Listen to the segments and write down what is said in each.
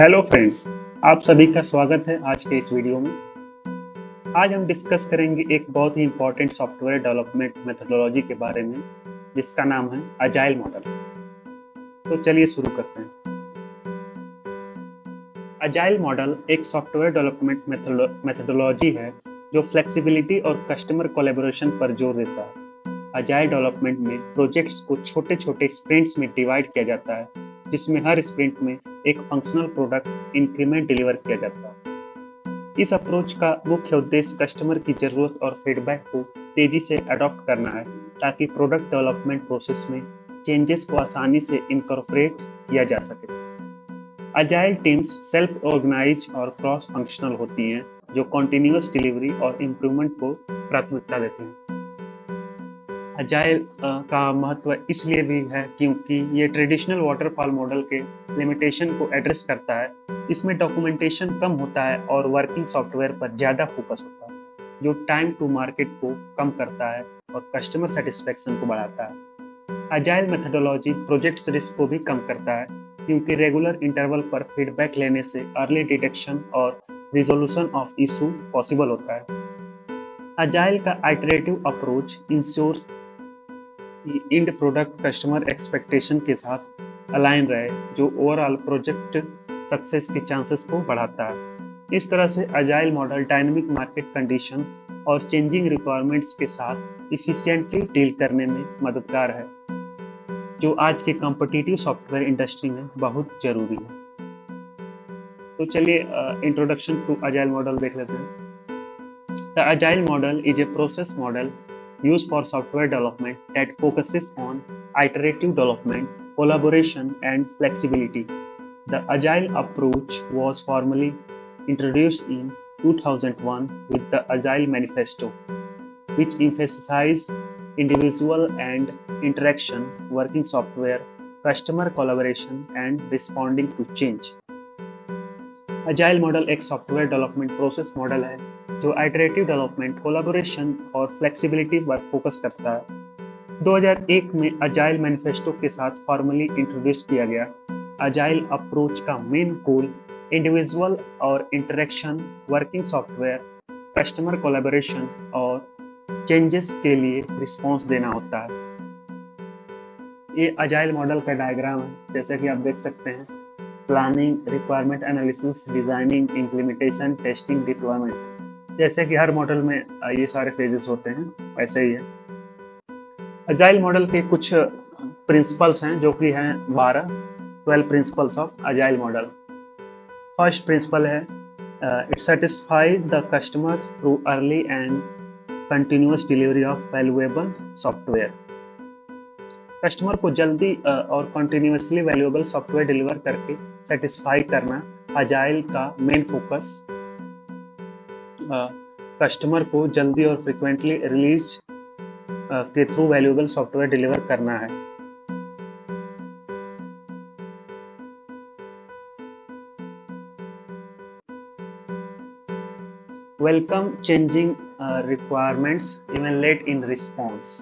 Hello friends, आप सभी का स्वागत है आज के इस वीडियो में। आज हम डिस्कस करेंगे एक बहुत ही इम्पोर्टेंट सॉफ्टवेयर डेवलपमेंट मेथोडोलॉजी के बारे में, जिसका नाम है अजाइल मॉडल। तो चलिए शुरू करते हैं। अजाइल मॉडल एक सॉफ्टवेयर डेवलपमेंट मेथोडोलॉजी है जो फ्लेक्सिबिलिटी और कस्टमर कोलैबोरेशन पर जोर देता है। अजाइल डेवलपमेंट में प्रोजेक्ट्स को छोटे छोटे स्प्रिंट्स में डिवाइड किया जाता है, जिसमें हर स्प्रिंट में एक फंक्शनल प्रोडक्ट इंक्रीमेंट डिलीवर किया जाता है। इस अप्रोच का मुख्य उद्देश्य कस्टमर की जरूरत और फीडबैक को तेजी से अडॉप्ट करना है, ताकि प्रोडक्ट डेवलपमेंट प्रोसेस में चेंजेस को आसानी से इनकॉर्पोरेट किया जा सके। अजाइल टीम्स सेल्फ ऑर्गेनाइज और क्रॉस फंक्शनल होती हैं, जो कॉन्टिन्यूअस डिलीवरी और इम्प्रूवमेंट को प्राथमिकता देते हैं। अजाइल का महत्व इसलिए भी है क्योंकि ये ट्रेडिशनल वाटरफॉल मॉडल के लिमिटेशन को एड्रेस करता है। इसमें डॉक्यूमेंटेशन कम होता है और वर्किंग सॉफ्टवेयर पर ज़्यादा फोकस होता है, जो टाइम टू मार्केट को कम करता है और कस्टमर सेटिस्फेक्शन को बढ़ाता है। अजाइल मेथोडोलॉजी प्रोजेक्ट्स रिस्क को भी कम करता है, क्योंकि रेगुलर इंटरवल पर फीडबैक लेने से अर्ली डिटेक्शन और रिजोल्यूशन ऑफ इशू पॉसिबल होता है। अजाइल का आइटरेटिव अप्रोच इंश्योर्स कि एंड प्रोडक्ट कस्टमर एक्सपेक्टेशन के साथ अलाइन रहे, जो ओवरऑल प्रोजेक्ट सक्सेस के चांसेस को बढ़ाता है। इस तरह से agile model dynamic market condition और चेंजिंग रिक्वायरमेंट्स के साथ इफिशिएंटली डील करने में मददगार है, जो आज के कॉम्पिटिटिव सॉफ्टवेयर इंडस्ट्री में बहुत जरूरी है। तो चलिए इंट्रोडक्शन टू अजाइल मॉडल देख लेते हैं। The Agile model is a process model used for software development that focuses on iterative development, collaboration, and flexibility. The Agile approach was formally introduced in 2001 with the Agile Manifesto, which emphasized individual and interaction, working software, customer collaboration, and responding to change. Agile model एक software development process model है जो iterative development, collaboration और flexibility पर focus करता है। 2001 में agile manifesto के साथ फॉर्मली इंट्रोड्यूस किया गया। अजाइल अप्रोच का मेन गोल इंडिविजुअल और interaction, working software, customer collaboration और चेंजेस के लिए रिस्पॉन्स देना होता है। ये अजाइल मॉडल का डायग्राम है, जैसा कि आप देख सकते हैं। Planning, requirement analysis, designing, implementation, testing, deployment. जैसे कि हर मॉडल में ये सारे फेजेस होते हैं, वैसे ही है। अजाइल मॉडल के कुछ प्रिंसिपल्स हैं, जो कि हैं 12 principles of agile model. First principle है it satisfy the customer through early and continuous delivery of valuable software. Customer को जल्दी और कंटिन्यूअसली वैल्यूएबल सॉफ्टवेयर डिलीवर करके सेटिस्फाई करना अजाइल का मेन फोकस। कस्टमर को जल्दी और फ्रिक्वेंटली रिलीज के थ्रू वैल्यूएबल सॉफ्टवेयर डिलीवर करना है। Welcome changing requirements even late in response.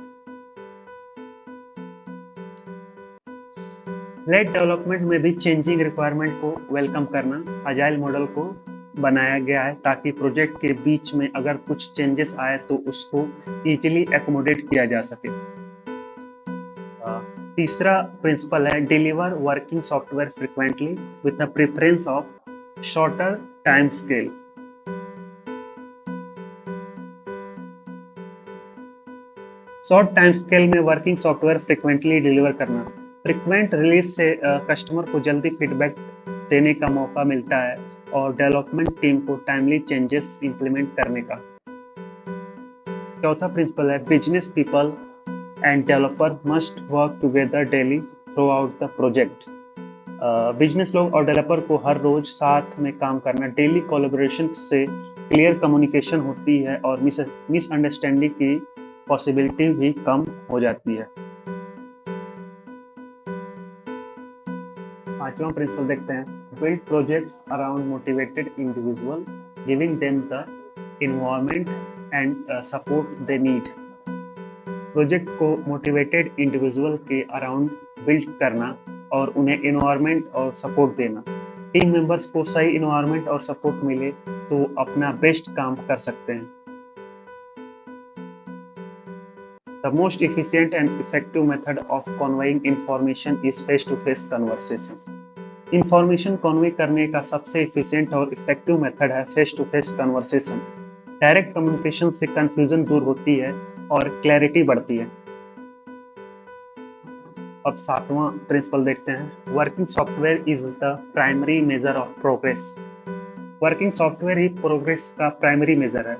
Late development में भी चेंजिंग रिक्वायरमेंट को वेलकम करना अजाइल मॉडल को बनाया गया है, ताकि प्रोजेक्ट के बीच में अगर कुछ चेंजेस आए तो उसको इजीली एकोमोडेट किया जा सके। तीसरा प्रिंसिपल है deliver working software frequently with the preference of shorter time scale. Short time scale में वर्किंग सॉफ्टवेयर फ्रिक्वेंटली डिलीवर करना। फ्रिक्वेंट रिलीज से कस्टमर को जल्दी फीडबैक देने का मौका मिलता है और डेवलपमेंट टीम को टाइमली चेंजेस इंप्लीमेंट करने का। चौथा प्रिंसिपल है business people end developer must work together daily through out the project. Business लोग और डेवलपर को हर रोज साथ में काम करना। डेली कोलैबोरेशन से क्लियर कम्युनिकेशन होती है और मिसअंडरस्टैंडिंग की पॉसिबिलिटी भी कम हो जाती है। पांचवा प्रिंसिपल देखते हैं build projects around motivated individual, giving them the environment and support they need. Project को मोटिवेटेड इंडिविजुअल के अराउंड बिल्ड करना और उन्हें एनवायरनमेंट और सपोर्ट देना। टीम मेंबर्स को सही इन्वायरमेंट और सपोर्ट मिले तो अपना बेस्ट काम कर सकते हैं। The most efficient and effective method of conveying information is face-to-face conversation. Information convey करने का सबसे इफिशिएंट और इफेक्टिव मेथड है face to face conversation. Direct communication से कंफ्यूजन दूर होती है और क्लैरिटी बढ़ती है। अब सातवां प्रिंसिपल देखते हैं, working software is the primary measure of progress. Working software he progress का प्राइमरी मेजर है।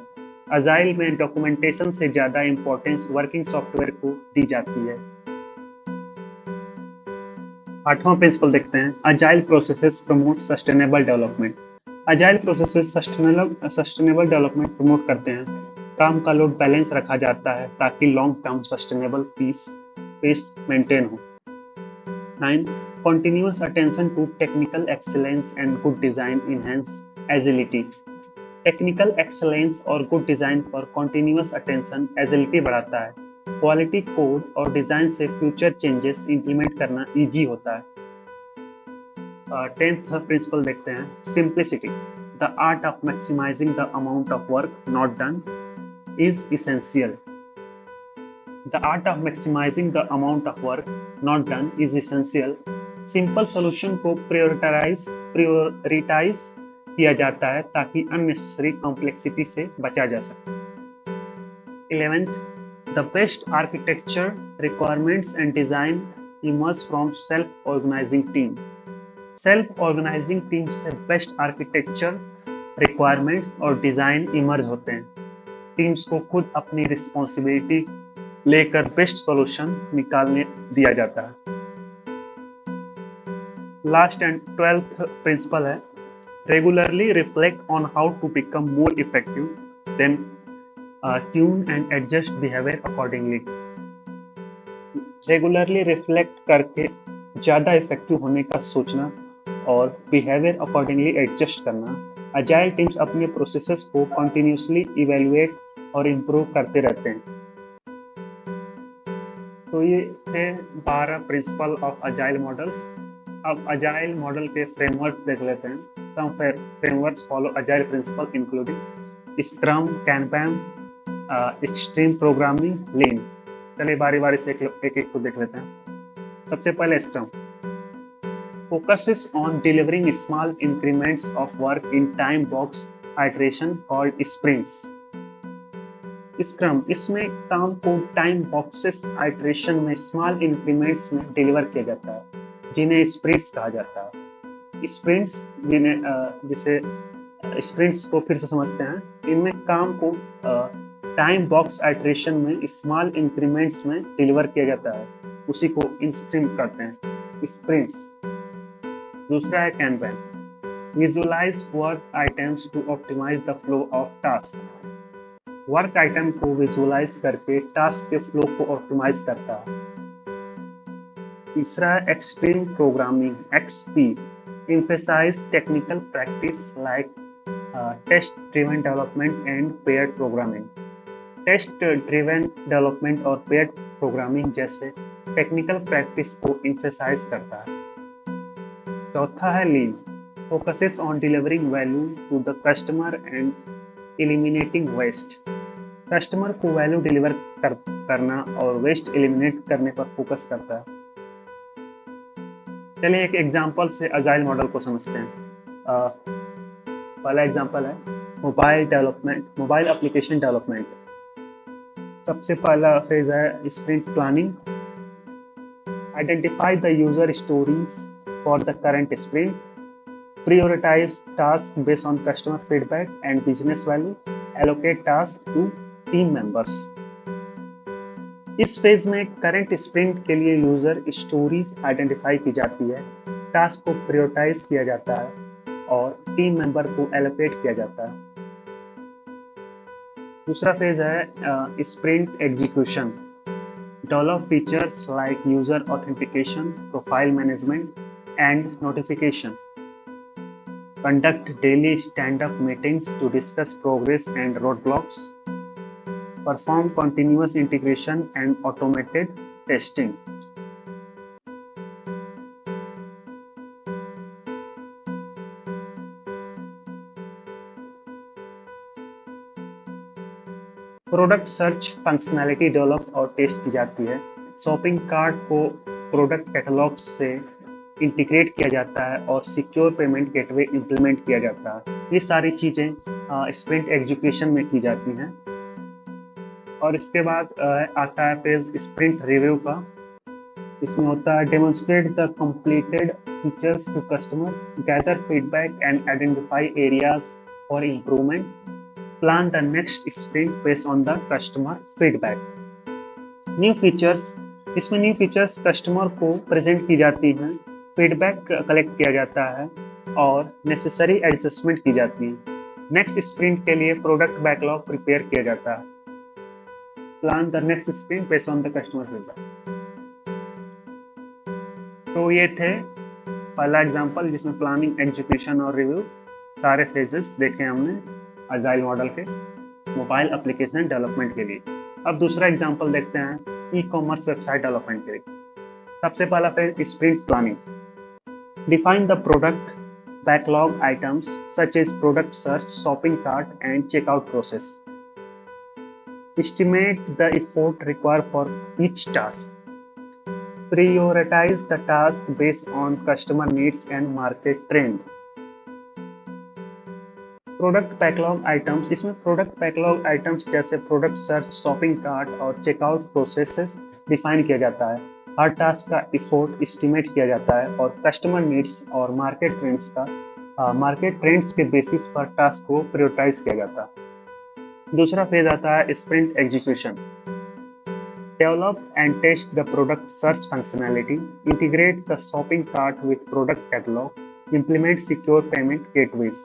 अजाइल में डॉक्यूमेंटेशन से ज्यादा इंपॉर्टेंस वर्किंग सॉफ्टवेयर को दी जाती है। आठवां प्रिंसिपल देखते हैं, agile processes promote sustainable development. Agile processes sustainable development promote करते हैं। काम का लोड बैलेंस रखा जाता है ताकि long term sustainable pace maintain हो। 9. Continuous attention to technical excellence and good design enhance agility. Technical excellence और गुड डिजाइन पर कॉन्टिन्यूअस अटेंशन एजिलिटी बढ़ाता है। क्वालिटी कोड और डिजाइन से फ्यूचर चेंजेस इंप्लीमेंट करना इजी होता है। 10th प्रिंसिपल देखते हैं, simplicity. The art of maximising the amount of work not done is essential. The art of maximizing the amount of work not done is essential. Simple solution को prioritise किया जाता है ताकि unnecessary complexity से बचा जा सके। 11th, the best architecture requirements and design emerge from self-organizing team. Self-organizing team से बेस्ट आर्किटेक्चर रिक्वायरमेंट्स और डिजाइन इमर्ज होते हैं। टीम्स को खुद अपनी रिस्पॉन्सिबिलिटी लेकर बेस्ट सॉल्यूशन निकालने दिया जाता है। लास्ट एंड 12th प्रिंसिपल है, regularly reflect on how to become more effective then tune and adjust behaviour accordingly. Regularly reflect करके ज़्यादा इफेक्टिव होने का सोचना और बिहेवियर अकॉर्डिंगली एडजस्ट करना। अजाइल टीम्स अपने प्रोसेसेस को कंटिन्यूसली इवेल्युएट और इम्प्रूव करते रहते हैं। तो ये थे 12 प्रिंसिपल ऑफ अजाइल मॉडल्स। अब अजाइल मॉडल के फ्रेमवर्क देख लेते हैं। Some frameworks follow agile principle including scrum, कैनबैन, extreme programming, लीन। चलिए बारी बारी से एक एक को देख लेते हैं। सबसे पहले scrum focuses on delivering small increments of work in time box iteration called sprints. Scrum इसमें काम को टाइम बॉक्सेस आइटरेशन में स्मॉल इंक्रीमेंट्स में डिलीवर किया जाता है जिन्हें स्प्रिंट्स कहा जाता है। स्प्रिंट्स जिसे स्प्रिंट्स को फिर से समझते हैं, इनमें काम को टाइम बॉक्स आइटरेशन में स्मॉल इंक्रीमेंट्स में डिलीवर किया जाता है, उसी को स्प्रिंट कहते हैं, स्प्रिंट्स। दूसरा है Kanban, visualise work items to optimise the flow of task. Work item को विजुअलाइज करके टास्क के फ्लो को ऑप्टिमाइज करता है। तीसरा है extreme programming, XP, emphasize technical practice like test driven development and paired programming. Test driven development और paired programming जैसे टेक्निकल प्रैक्टिस को एम्फेसाइज करता है। चौथा है lean, focuses on delivering value to the customer and eliminating waste. Customer को value deliver करना और वेस्ट एलिमिनेट करने पर फोकस करता है। चलिए एक एग्जांपल से अजाइल मॉडल को समझते हैं। पहला एग्जांपल है mobile development, mobile application development. सबसे पहला फेज है sprint planning, identify the user stories for the current sprint, prioritize tasks based on customer feedback and business value, allocate tasks to team members। इस phase में current sprint के लिए user stories identify की जाती है, task को prioritise किया जाता है और टीम मेंबर को एलोकेट किया जाता है। दूसरा फेज है sprint execution, develop features like user authentication, profile management and notification, conduct daily stand-up meetings to discuss progress and roadblocks, perform continuous integration and automated testing। Product search functionality develop और test की जाती है। Shopping cart को product catalogue से integrate किया जाता है और सिक्योर पेमेंट गेटवे इंप्लीमेंट किया जाता है। ये सारी चीज़ें स्प्रिंट एग्जीक्यूशन में की जाती हैं। और इसके बाद आता है पेज स्प्रिंट रिव्यू का। इसमें होता है demonstrate the completed features to customer, gather feedback and identify areas for improvement, plan the next sprint based on the customer feedback. New features, इसमें न्यू फीचर्स कस्टमर को प्रेजेंट की जाती हैं, feedback collect किया जाता है और नेसेसरी एडजस्टमेंट की जाती है। नेक्स्ट स्प्रिंट के लिए प्रोडक्ट बैकलॉग प्रिपेयर किया जाता है। Plan the next sprint based on the customer feedback. तो ये थे पहला एग्जांपल जिसमें प्लानिंग, एग्जीक्यूशन और रिव्यू सारे फेजेस देखे हमने अजाइल मॉडल के मोबाइल एप्लीकेशन डेवलपमेंट के लिए। अब दूसरा एग्जांपल देखते हैं ई कॉमर्स वेबसाइट डेवलपमेंट के लिए। सबसे पहला phase sprint planning. Define the product backlog items such as product search, shopping cart and checkout process. Estimate the effort required for each task. Prioritize the task based on customer needs and market trend. Product backlog items, इसमें product backlog items जैसे product search, shopping cart और checkout processes define किया जाता है। हर task का effort estimate किया जाता है और कस्टमर नीड्स और मार्केट ट्रेंड्स के बेसिस पर टास्क को प्रायोरिटाइज किया जाता है। दूसरा फेज आता है sprint execution. Develop and test the product search functionality, integrate the shopping cart with product catalogue, implement secure payment gateways.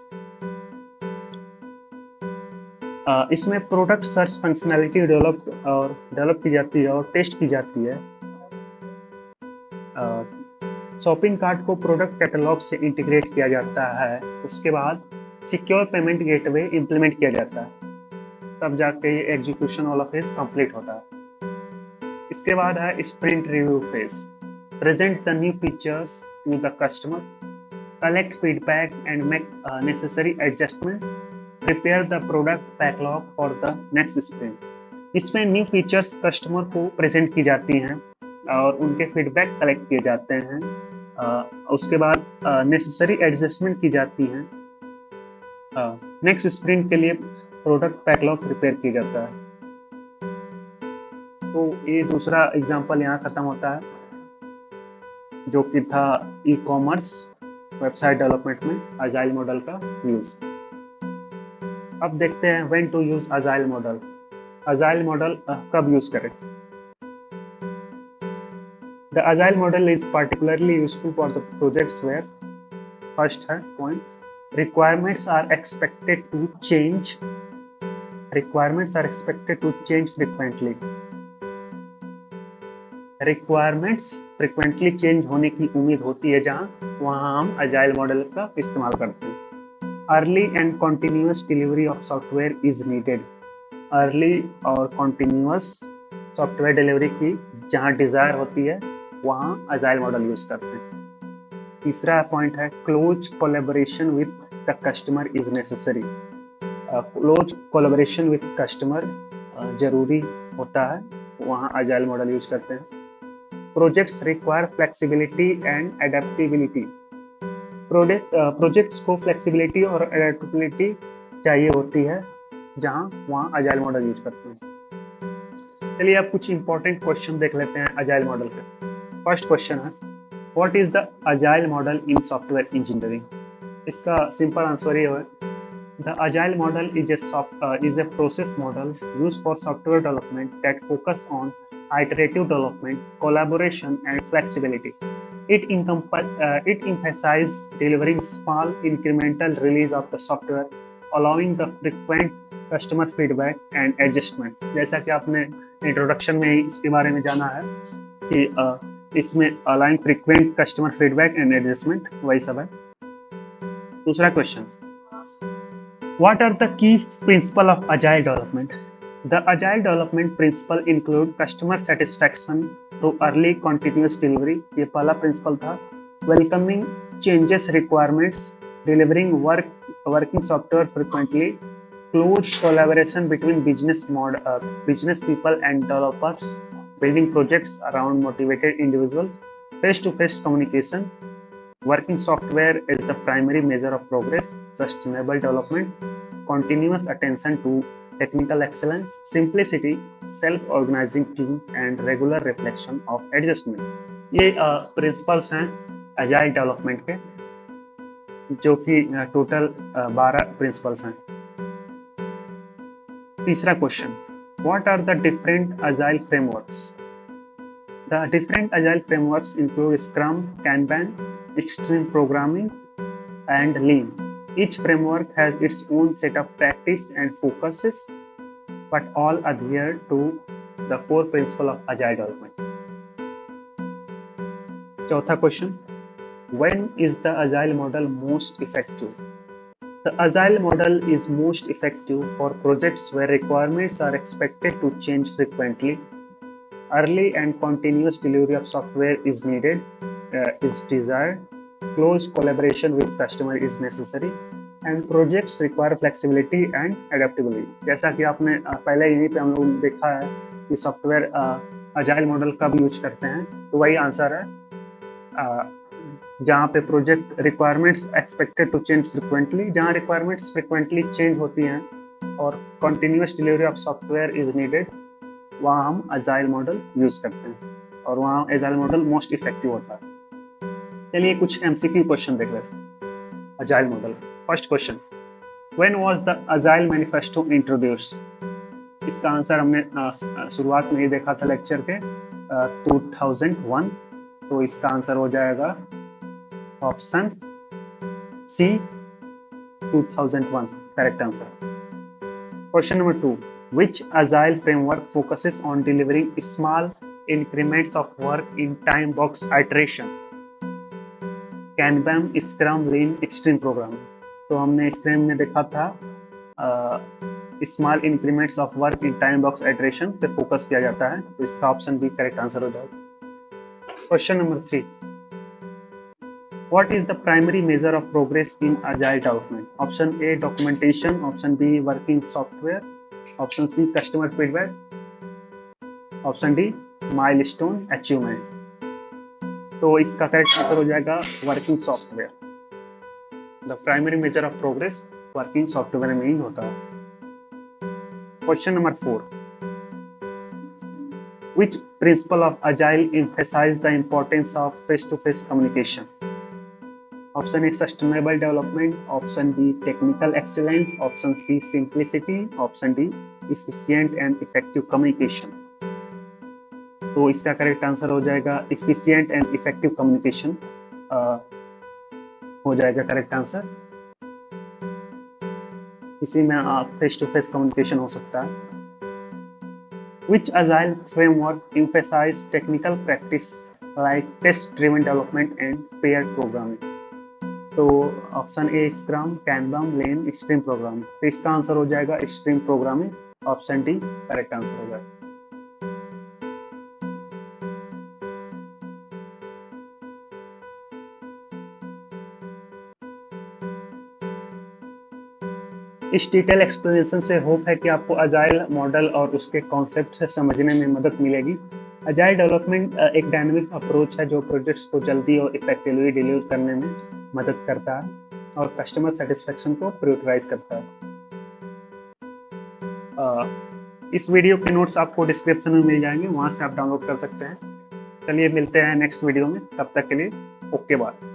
इसमें प्रोडक्ट सर्च फंक्शनैलिटी डेवलप की जाती है और टेस्ट की जाती है। शॉपिंग कार्ट को प्रोडक्ट कैटलॉग से इंटीग्रेट किया जाता है। उसके बाद सिक्योर पेमेंट गेटवे इंप्लीमेंट किया जाता है, तब जाके ये एग्जीक्यूशन वाला फेज कंप्लीट होता है। इसके बाद है sprint review phase. Present the new features to the customer, collect feedback and make necessary adjustment, prepare the product backlog for the next sprint. इसमें न्यू फीचर्स कस्टमर को प्रेजेंट की जाती हैं और उनके फीडबैक कलेक्ट किए जाते हैं। उसके बाद नेसेसरी एडजस्टमेंट की जाती हैं। नेक्स्ट स्प्रिंट के लिए प्रोडक्ट बैकलॉग प्रिपेयर किया जाता है। तो ये दूसरा एग्जांपल यहाँ खत्म होता है, जो कि था ई कॉमर्स वेबसाइट डेवलपमेंट में अजाइल मॉडल का यूज। अब देखते हैं when to use agile model. Agile model कब यूज करें? The agile model is particularly useful for the projects where first है point, requirements are expected to change frequently. Requirements frequently change होने की उम्मीद होती है वहाँ हम agile model का इस्तेमाल करते हैं। Early and continuous delivery of software is needed. Early और continuous सॉफ्टवेयर डिलीवरी की जहाँ डिजायर होती है वहाँ अजाइल मॉडल यूज करते हैं। तीसरा पॉइंट है close collaboration with the customer is necessary. Close collaboration with customer जरूरी होता है, वहाँ अजाइल मॉडल यूज करते हैं। Projects require flexibility and adaptability. Projects को फ्लेक्सिबिलिटी और एडेप्टेबिलिटी चाहिए होती है, वहाँ अजाइल मॉडल यूज करते हैं। चलिए अब कुछ इंपॉर्टेंट क्वेश्चन देख लेते हैं अजाइल मॉडल के। फर्स्ट क्वेश्चन है what is the agile model in software engineering. इसका सिंपल आंसर ये है the agile model is a process model used for software development that focus on iterative development, collaboration and flexibility. It emphasizes delivering small incremental release of the software, allowing the frequent customer feedback and adjustment. जैसा कि आपने introduction में इसके बारे में जाना है कि इसमें allowing frequent customer feedback and adjustment वही सब है। दूसरा question, what are the key principles of agile development? The agile development principle include customer satisfaction through early continuous delivery. ये पहला principle था। Welcoming changes requirements, delivering working software frequently, close collaboration between business people and developers, building projects around motivated individuals, face-to-face communication. Working software is the primary measure of progress, sustainable development, continuous attention to technical excellence, simplicity, self-organizing team, and regular reflection of adjustment. ये principles हैं agile development के, जो कि total 12 principles हैं। तीसरा question, what are the different agile frameworks? The different agile frameworks include Scrum, Kanban, Extreme Programming, and Lean. Each framework has its own set of practice and focuses, but all adhere to the core principle of agile development. चौथा question, when is the agile model most effective? The agile model is most effective for projects where requirements are expected to change frequently. Early and continuous delivery of software is needed, is desired. Close collaboration with customer is necessary, and projects require flexibility and adaptability. जैसा कि आपने पहले यहीं पे हम लोग देखा है कि सॉफ्टवेयर अजाइल मॉडल कब यूज करते हैं, तो वही आंसर है जहाँ पे project requirements expected to change frequently, जहाँ रिक्वायरमेंट्स फ्रिक्वेंटली चेंज होती हैं और continuous delivery of software is needed, वहाँ हम अजाइल मॉडल यूज करते हैं और वहाँ अजाइल मॉडल मोस्ट इफेक्टिव होता है। चलिए कुछ एमसीक्यू क्वेश्चन देख लेते हैं agile model. First question, when was the agile manifesto introduced? इसका आंसर हमने शुरुआत में ही देखा था लेक्चर के 2001, तो इसका आंसर हो जाएगा option C 2001, correct answer. Question number 2, which agile framework focuses on delivering small increments of work in time box iteration? Kanban, Scrum, Lean, Extreme Programming. तो हमने Scrum में देखा था small increments of work in time box iteration पे focus किया जाता है, तो इसका ऑप्शन बी करेक्ट आंसर हो जाएगा। Question number 3, what is the primary measure of progress in agile development? Option A, documentation. Option B, working software. Option C, customer feedback. Option D, milestone achievement. तो इसका correct answer हो जाएगा working software. The primary measure of progress working software में ही होता है। Question number 4, which principle of agile emphasize the importance of face-to-face communication? Option A, sustainable development. Option B, technical excellence. Option C, simplicity. Option D, efficient and effective communication. तो इसका correct answer हो जाएगा efficient and effective communication हो जाएगा correct answer. इसी में face to face communication हो सकता है। Which agile framework emphasize technical practice like test driven development and paired programming? तो option A scrum, Kanban, lean, extreme programming, तो इसका आंसर हो जाएगा extreme programming. Option D correct answer हो जाएगा। इस डिटेल एक्सप्लेनेशन से होप है कि आपको अजाइल मॉडल और उसके कॉन्सेप्ट से समझने में मदद मिलेगी। अजाइल डेवलपमेंट एक डायनामिक अप्रोच है जो प्रोजेक्ट्स को जल्दी और इफेक्टिवली डिलीवर करने में मदद करता है और कस्टमर सेटिस्फेक्शन को प्रायोरिटाइज करता है। इस वीडियो के नोट्स आपको डिस्क्रिप्शन में मिल जाएंगे, वहां से आप डाउनलोड कर सकते हैं। चलिए मिलते हैं नेक्स्ट वीडियो में, तब तक के लिए ओके बाय।